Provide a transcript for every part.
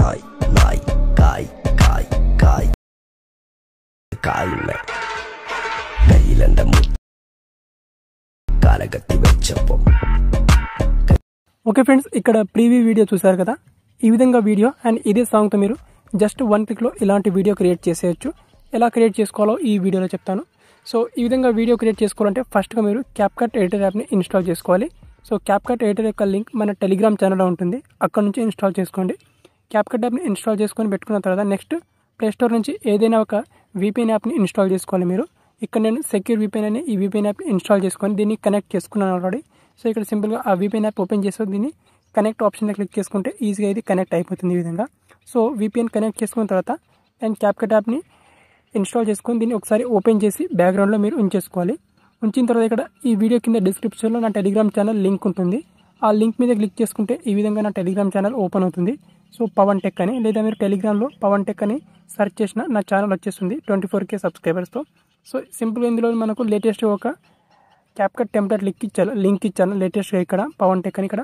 നായ് നായ് കായ് കായ് കായ് കായുണ്ട് കയ്യിലെന്റെ కాలగత్తి వెచ్చప్పం. ఓకే ఫ్రెండ్స్, ఇక్కడ ప్రీవ్యూ వీడియో చూసారు కదా, ఈ విధంగా వీడియో అండ్ ఇదే సాంగ్తో మీరు జస్ట్ 1 క్లిక్లో ఇలాంటి వీడియో క్రియేట్ చేసేయచ్చు. ఎలా క్రియేట్ చేసుకోవాలో ఈ వీడియోలో చెప్తాను. సో ఈ విధంగా వీడియో క్రియేట్ చేసుకోవాలంటే ఫస్ట్గా మీరు క్యాప్కట్ ఎడిటర్ యాప్ని ఇన్స్టాల్ చేసుకోవాలి. సో క్యాప్కట్ ఎడిటర్ యొక్క లింక్ మన టెలిగ్రామ్ ఛానల్లో ఉంటుంది, అక్కడ నుంచి ఇన్స్టాల్ చేసుకోండి. క్యాప్కట్ యాప్ని ఇన్స్టాల్ చేసుకొని పెట్టుకున్న తర్వాత నెక్స్ట్ ప్లేస్టోర్ నుంచి ఏదైనా ఒక VPN యాప్ని ఇన్స్టాల్ చేసుకోవాలి మీరు. ఇక్కడ నేను సెక్యూర్ VPN అనే ఈ VPN యాప్ని ఇన్స్టాల్ చేసుకొని దీన్ని కనెక్ట్ చేసుకున్నాను ఆల్రెడీ. సో ఇక్కడ సింపుల్గా ఆ VPN యాప్ ఓపెన్ చేసి దీన్ని కనెక్ట్ ఆప్షన్ క్లిక్ చేసుకుంటే ఈజీగా ఇది కనెక్ట్ అయిపోతుంది ఈ విధంగా. సో VPN కనెక్ట్ చేసుకున్న తర్వాత అండ్ క్యాప్కట్ యాప్ని ఇన్స్టాల్ చేసుకొని దీన్ని ఒకసారి ఓపెన్ చేసి బ్యాక్గ్రౌండ్లో మీరు ఉంచేసుకోవాలి. ఉంచిన తర్వాత ఇక్కడ ఈ వీడియో కింద డిస్క్రిప్షన్లో నా టెలిగ్రామ్ ఛానల్ లింక్ ఉంటుంది. ఆ లింక్ మీద క్లిక్ చేసుకుంటే ఈ విధంగా నా టెలిగ్రామ్ ఛానల్ ఓపెన్ అవుతుంది. సో పవన్ టెక్ అని, లేదా మీరు టెలిగ్రామ్లో పవన్ టెక్ అని సెర్చ్ చేసిన నా ఛానల్ వచ్చేస్తుంది 24K సబ్స్క్రైబర్స్తో. సో సింపుల్గా ఇందులో మనకు లేటెస్ట్ ఒక క్యాప్కట్ టెంప్లెట్ లింక్ ఇచ్చాను లేటెస్ట్గా ఇక్కడ పవన్ టెక్ అని. ఇక్కడ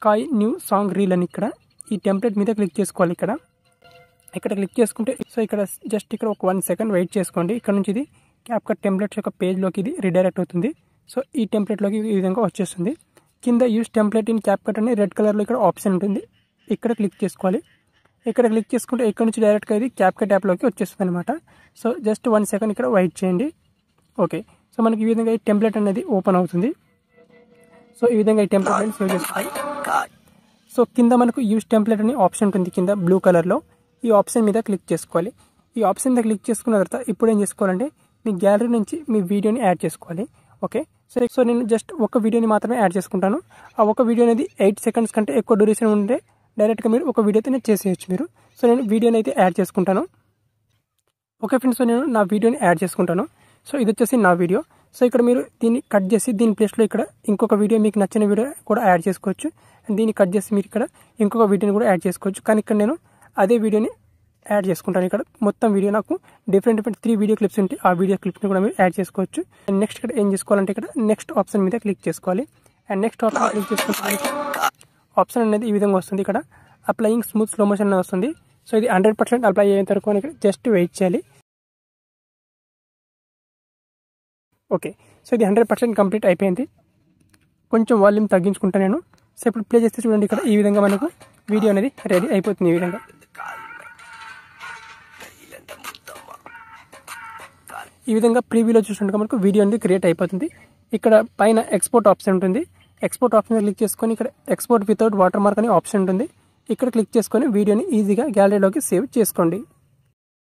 కాయ్ న్యూ సాంగ్ రీల్ అని ఇక్కడ ఈ టెంప్లెట్ మీద క్లిక్ చేసుకోవాలి. ఇక్కడ క్లిక్ చేసుకుంటే సో ఇక్కడ జస్ట్ ఇక్కడ ఒక 1 సెకండ్ వెయిట్ చేసుకోండి. ఇక్కడ నుంచి ఇది క్యాప్కట్ టెంప్లెట్స్ యొక్క పేజ్లోకి ఇది రిడైరెక్ట్ అవుతుంది. సో ఈ టెంప్లెట్లోకి ఈ విధంగా వచ్చేస్తుంది. కింద యూస్ టెంప్లెట్ ఇన్ క్యాప్కట్ అని రెడ్ కలర్లో ఇక్కడ ఆప్షన్ ఉంటుంది, ఇక్కడ క్లిక్ చేసుకోవాలి. ఇక్కడ క్లిక్ చేసుకుంటే ఇక్కడ నుంచి డైరెక్ట్గా ఇది క్యాప్కట్ యాప్లోకి వచ్చేస్తుంది అనమాట. సో జస్ట్ 1 సెకండ్ ఇక్కడ వెయిట్ చేయండి. ఓకే, సో మనకి ఈ విధంగా ఈ టెంప్లెట్ అనేది ఓపెన్ అవుతుంది. సో ఈ విధంగా ఈ టెంప్లెట్ అనేది సేవ్ చేసుకోవాలి. సో కింద మనకు యూస్ టెంప్లెట్ అనే ఆప్షన్ ఉంటుంది కింద బ్లూ కలర్లో, ఈ ఆప్షన్ మీద క్లిక్ చేసుకోవాలి. ఈ ఆప్షన్ మీద క్లిక్ చేసుకున్న తర్వాత ఇప్పుడు ఏం చేసుకోవాలంటే మీ గ్యాలరీ నుంచి మీ వీడియోని యాడ్ చేసుకోవాలి. ఓకే, సో నేను జస్ట్ ఒక వీడియోని మాత్రమే యాడ్ చేసుకుంటాను. ఆ ఒక వీడియో అనేది 8 సెకండ్స్ కంటే ఎక్కువ డ్యూరేషన్ ఉంటే డైరెక్ట్గా మీరు ఒక వీడియోతోనే చేసేయచ్చు మీరు. సో నేను వీడియోని అయితే యాడ్ చేసుకుంటాను. ఓకే ఫ్రెండ్స్, సో నేను నా వీడియోని యాడ్ చేసుకుంటాను. సో ఇది వచ్చేసి నా వీడియో. సో ఇక్కడ మీరు దీన్ని కట్ చేసి దీని ప్లేస్లో ఇక్కడ ఇంకొక వీడియో మీకు నచ్చిన వీడియో కూడా యాడ్ చేసుకోవచ్చు. అండ్ దీన్ని కట్ చేసి మీరు ఇక్కడ ఇంకొక వీడియోని కూడా యాడ్ చేసుకోవచ్చు. కానీ ఇక్కడ నేను అదే వీడియోని యాడ్ చేసుకుంటాను. ఇక్కడ మొత్తం వీడియో నాకు డిఫరెంట్ 3 వీడియో క్లిప్స్ ఉంటాయి, ఆ వీడియో క్లిప్స్ని కూడా మీరు యాడ్ చేసుకోవచ్చు. అండ్ నెక్స్ట్ ఇక్కడ ఏం చేసుకోవాలంటే ఇక్కడ నెక్స్ట్ ఆప్షన్ మీద క్లిక్ చేసుకోవాలి. అండ్ నెక్స్ట్ ఆప్షన్ క్లిక్ చేసుకుంటే ఆప్షన్ అనేది ఈ విధంగా వస్తుంది. ఇక్కడ అప్లయింగ్ స్మూత్ స్లో మోషన్ అనేది వస్తుంది. సో ఇది 100% అప్లై అయ్యేంత వరకు ఇక్కడ జస్ట్ వెయిట్ చేయాలి. ఓకే, సో ఇది 100% కంప్లీట్ అయిపోయింది. కొంచెం వాల్యూమ్ తగ్గించుకుంటా నేను. సో ఇప్పుడు ప్లే చేస్తే చూడండి, ఇక్కడ ఈ విధంగా మనకు వీడియో అనేది రెడీ అయిపోతుంది. ఈ విధంగా ప్రీవ్యూలో చూసినట్టుగా మనకు వీడియో అనేది క్రియేట్ అయిపోతుంది. ఇక్కడ పైన ఎక్స్పోర్ట్ ఆప్షన్ ఉంటుంది. ఎక్స్పోర్ట్ ఆప్షన్ క్లిక్ చేసుకొని ఇక్కడ ఎక్స్పోర్ట్ వితౌట్ వాటర్ మార్క్ అనే ఆప్షన్ ఉంటుంది. ఇక్కడ క్లిక్ చేసుకొని వీడియోని ఈజీగా గ్యాలరీలోకి సేవ్ చేసుకోండి.